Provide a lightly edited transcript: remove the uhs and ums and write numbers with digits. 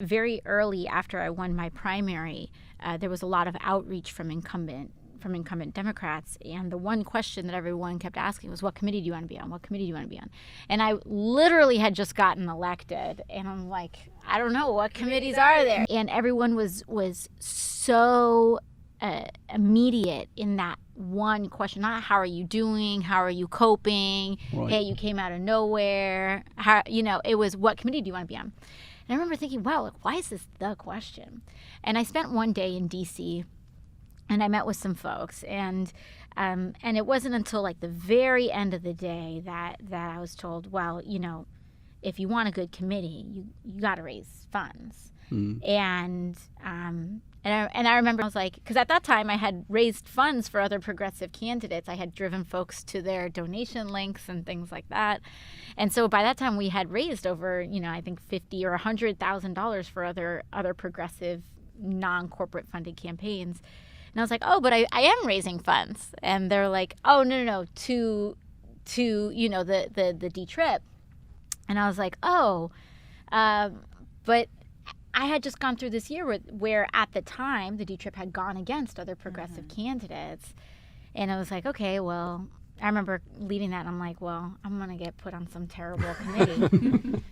Very early after I won my primary, there was a lot of outreach from incumbent Democrats, and the one question that everyone kept asking was, what committee do you want to be on? What committee do you want to be on? And I literally had just gotten elected, and I'm like, I don't know, what committees are there? And everyone was so immediate in that one question, not how are you doing, how are you coping, Right. Hey, you came out of nowhere, how, it was, what committee do you want to be on? And I remember thinking, wow, why is this the question? And I spent one day in DC, and I met with some folks, and it wasn't until like the very end of the day that I was told, well, if you want a good committee, you got to raise funds. And I remember I was like, because at that time I had raised funds for other progressive candidates. I had driven folks to their donation links and things like that. And so by that time we had raised over, I think $50,000 or $100,000 for other progressive non-corporate funded campaigns. And I was like, oh, but I am raising funds. And they're like, oh, no, to the D-Trip. And I was like, oh, but I had just gone through this year where at the time the D-Trip had gone against other progressive candidates. And I was like, okay, well, I remember leading that and I'm like, well, I'm going to get put on some terrible committee.